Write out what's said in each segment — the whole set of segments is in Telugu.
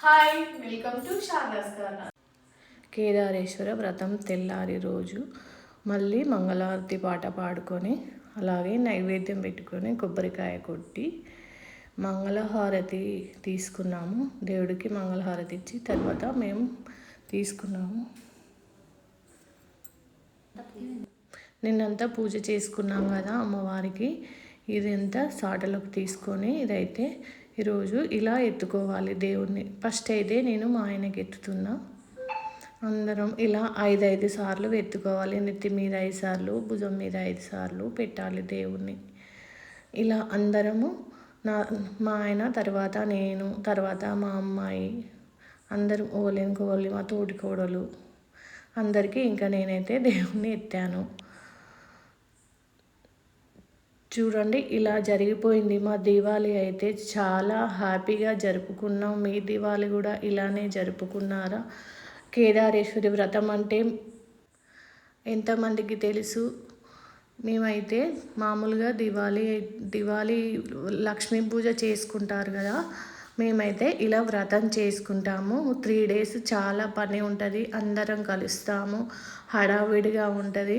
Hi welcome to Sharada's corner. Kedareswara Vratam తెల్లారి రోజు మళ్ళీ మంగళారతి పాట పాడుకొని అలాగే నైవేద్యం పెట్టుకొని కొబ్బరికాయ కొట్టి మంగళహారతి తీసుకున్నాము. దేవుడికి మంగళహారతి ఇచ్చి తర్వాత మేము తీసుకున్నాము. నిన్నంతా పూజ చేసుకున్నాం కదా అమ్మవారికి. ఇదంతా సాటలోకి తీసుకొని ఇదైతే ఈరోజు ఇలా ఎత్తుకోవాలి దేవుణ్ణి. ఫస్ట్ అయితే నేను మా ఆయనకి ఎత్తుతున్నా. అందరం ఇలా 5 సార్లు ఎత్తుకోవాలి. నెత్తి మీద 5 సార్లు, భుజం మీద 5 సార్లు పెట్టాలి దేవుణ్ణి. ఇలా అందరము మా ఆయన తర్వాత నేను తర్వాత మా అమ్మాయి అందరూ ఓలేనుకోవాలి, మా తోటి కోడలు అందరికీ ఇంకా నేనైతే దేవుణ్ణి ఎత్తాను. చూడండి ఇలా జరిగిపోయింది మా దీవాళి. అయితే చాలా హ్యాపీగా జరుపుకున్నాం. మీ దీవాళి కూడా ఇలానే జరుపుకున్నారా? కేదారేశ్వరి వ్రతం అంటే ఎంతమందికి తెలుసు? మేమైతే మామూలుగా దివాళీ లక్ష్మీ పూజ చేసుకుంటారు కదా, మేమైతే ఇలా వ్రతం చేసుకుంటాము. 3 days చాలా పని ఉంటుంది, అందరం కలుస్తాము, హడావిడిగా ఉంటుంది,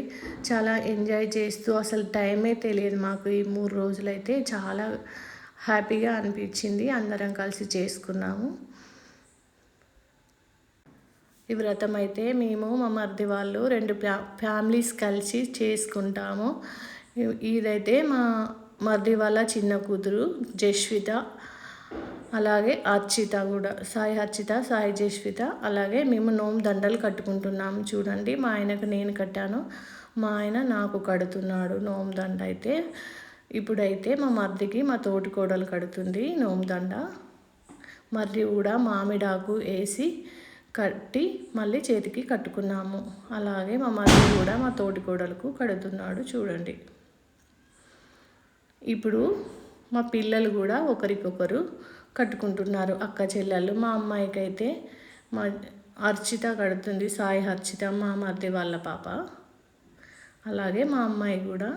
చాలా ఎంజాయ్ చేస్తూ అసలు టైమే తెలియదు మాకు. ఈ 3 రోజులైతే చాలా హ్యాపీగా అనిపించింది. అందరం కలిసి చేసుకున్నాము ఈ వ్రతం. అయితే మేము మా మరిది వాళ్ళు 2 ఫ్యామిలీస్ కలిసి చేసుకుంటాము. ఇదైతే మా మరిది వాళ్ళ చిన్న కూతురు జస్విత, అలాగే అర్చిత కూడా, సాయి అర్చిత, సాయి జస్విత. అలాగే మేము నోము దండలు కట్టుకుంటున్నాము. చూడండి, మా ఆయనకు నేను కట్టాను, మా ఆయన నాకు కడుతున్నాడు నోము దండ. అయితే ఇప్పుడైతే మా మరిదికి మా తోటి కోడలు కడుతుంది నోము దండ. మరిది కూడా మామిడాకు వేసి కట్టి మళ్ళీ చేతికి కట్టుకున్నాము. అలాగే మా మరిది కూడా మా తోటి కోడలకు కడుతున్నాడు. చూడండి, ఇప్పుడు మా పిల్లలు కూడా ఒకరికొకరు కట్టుకుంటున్నారు, అక్క చెల్లెళ్ళు. మా అమ్మాయికి అయితే మా అర్చిత కడుతుంది, సాయి అర్చిత, మా మరిది వాళ్ళ పాప. అలాగే మా అమ్మాయి కూడా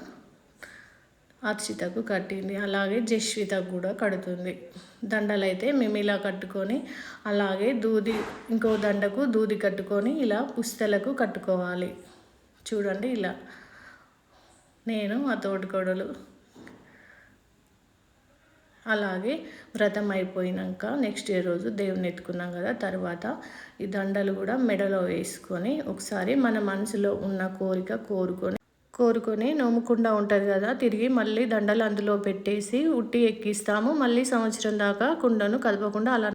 అర్చితకు కట్టింది. అలాగే జస్వితకు కూడా కడుతుంది. దండలు అయితే మేము ఇలా కట్టుకొని అలాగే ఇంకో దండకు దూది కట్టుకొని ఇలా పుస్తలకు కట్టుకోవాలి. చూడండి, ఇలా నేను మా తోటికోడలు. అలాగే వ్రతం అయిపోయినాక నెక్స్ట్ డే రోజు దేవుని ఎత్తుకున్నాం కదా, తర్వాత ఈ దండలు కూడా మెడలో వేసుకొని ఒకసారి మన మనసులో ఉన్న కోరిక కోరుకొని నోముకుండా ఉంటుంది కదా, తిరిగి మళ్ళీ దండలు అందులో పెట్టేసి ఉట్టి ఎక్కిస్తాము. మళ్ళీ సంవత్సరం దాకా కుండను కదపకుండా అలా